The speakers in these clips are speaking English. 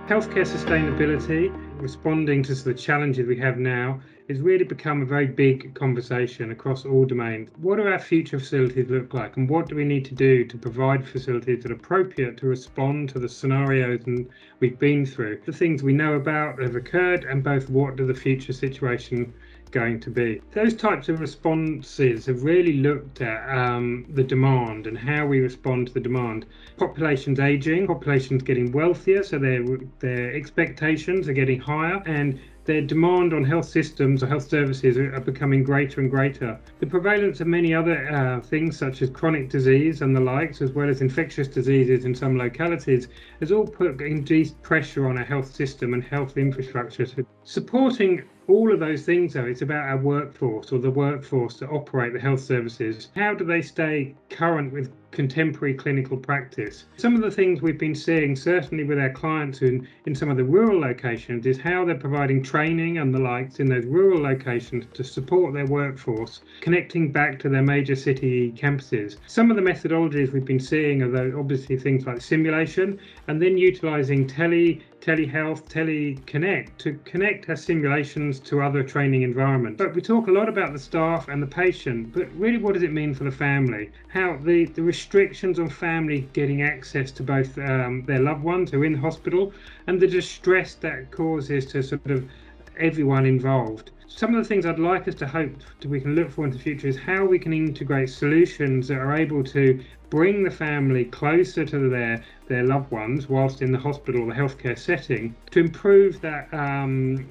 Healthcare sustainability, responding to the challenges we have now, has really become a very big conversation across all domains. What do our future facilities look like, and what do we need to do to provide facilities that are appropriate to respond to the scenarios we've been through, the things we know about that have occurred, and both what do the future situation going to be. Those types of responses have really looked at the demand and how we respond to the demand. Population's aging, population's getting wealthier, so their expectations are getting higher, and their demand on health systems or health services are becoming greater and greater. The prevalence of many other things such as chronic disease and the likes, as well as infectious diseases in some localities, has all put increased pressure on our health system and health infrastructure. So supporting all of those things, though, it's about our workforce, or the workforce that operate the health services. How do they stay current with contemporary clinical practice? Some of the things we've been seeing, certainly with our clients in some of the rural locations, is how they're providing training and the likes in those rural locations to support their workforce, connecting back to their major city campuses. Some of the methodologies we've been seeing are obviously things like simulation, and then utilising telehealth, teleconnect to connect our simulations to other training environments. But we talk a lot about the staff and the patient, but really what does it mean for the family? How the restrictions on family getting access to both their loved ones who are in hospital, and the distress that causes to sort of everyone involved. Some of the things I'd like us to hope we can look for in the future is how we can integrate solutions that are able to bring the family closer to their loved ones whilst in the hospital or the healthcare setting, to improve that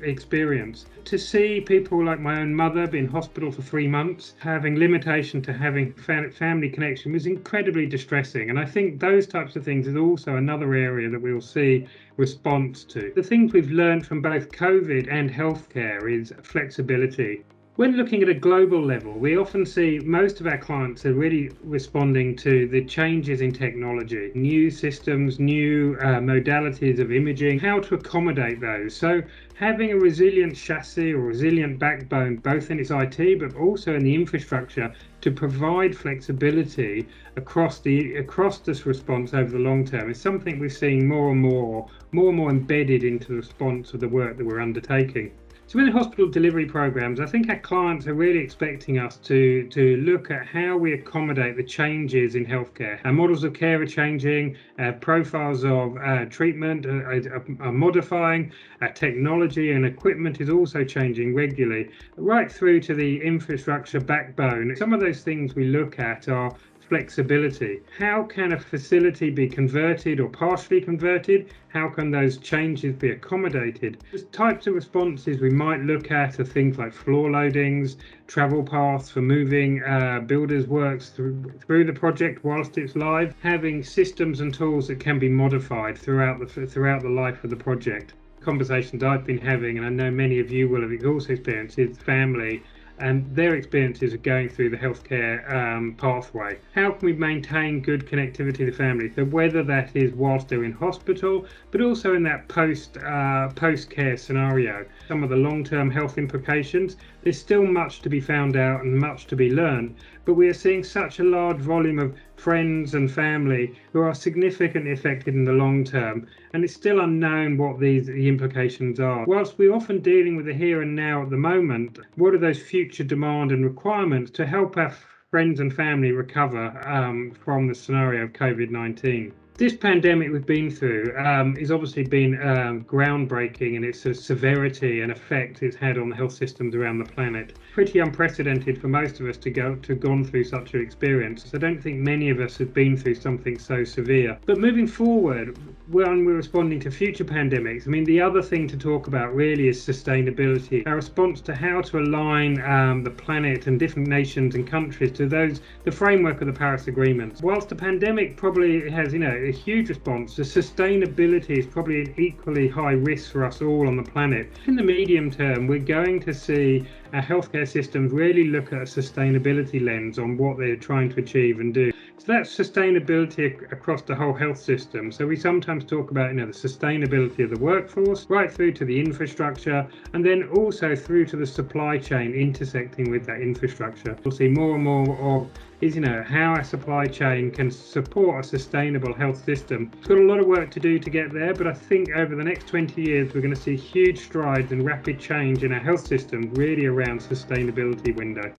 experience. To see people like my own mother be in hospital for 3 months, having limitation to having family connection, was incredibly distressing. And I think those types of things is also another area that we'll see response to. The things we've learned from both COVID and healthcare is flexibility. When looking at a global level, we often see most of our clients are really responding to the changes in technology, new systems, new modalities of imaging, how to accommodate those. So having a resilient chassis or resilient backbone, both in its IT, but also in the infrastructure, to provide flexibility across this response over the long term is something we're seeing more and more embedded into the response of the work that we're undertaking. So in the hospital delivery programs, I think our clients are really expecting us to look at how we accommodate the changes in healthcare. Our models of care are changing, profiles of treatment are modifying, technology and equipment is also changing regularly, right through to the infrastructure backbone. Some of those things we look at are flexibility. How can a facility be converted or partially converted? How can those changes be accommodated? The types of responses we might look at are things like floor loadings, travel paths for moving builders' works through the project whilst it's live, having systems and tools that can be modified throughout the life of the project. Conversations I've been having, and I know many of you will have also experienced, is family and their experiences of going through the healthcare pathway. How can we maintain good connectivity to the family? So whether that is whilst they're in hospital, but also in that post-care scenario. Some of the long-term health implications, there's still much to be found out and much to be learned, but we are seeing such a large volume of friends and family who are significantly affected in the long term, and it's still unknown what the implications are. Whilst we're often dealing with the here and now at the moment, what are those future demand and requirements to help our friends and family recover from the scenario of COVID-19? This pandemic we've been through has obviously been groundbreaking in its severity and effect it's had on the health systems around the planet. Pretty unprecedented for most of us to have gone through such an experience. I don't think many of us have been through something so severe. But moving forward, when we're responding to future pandemics, I mean, the other thing to talk about really is sustainability. Our response to how to align the planet and different nations and countries to the framework of the Paris Agreement. Whilst the pandemic probably has, a huge response, the sustainability is probably an equally high risk for us all on the planet. In the medium term, we're going to see our healthcare systems really look at a sustainability lens on what they're trying to achieve and do. So that's sustainability across the whole health system. So we sometimes talk about, the sustainability of the workforce, right through to the infrastructure, and then also through to the supply chain intersecting with that infrastructure. We'll see more and more of how our supply chain can support a sustainable health system. It's got a lot of work to do to get there, but I think over the next 20 years, we're going to see huge strides and rapid change in our health system, really around sustainability window.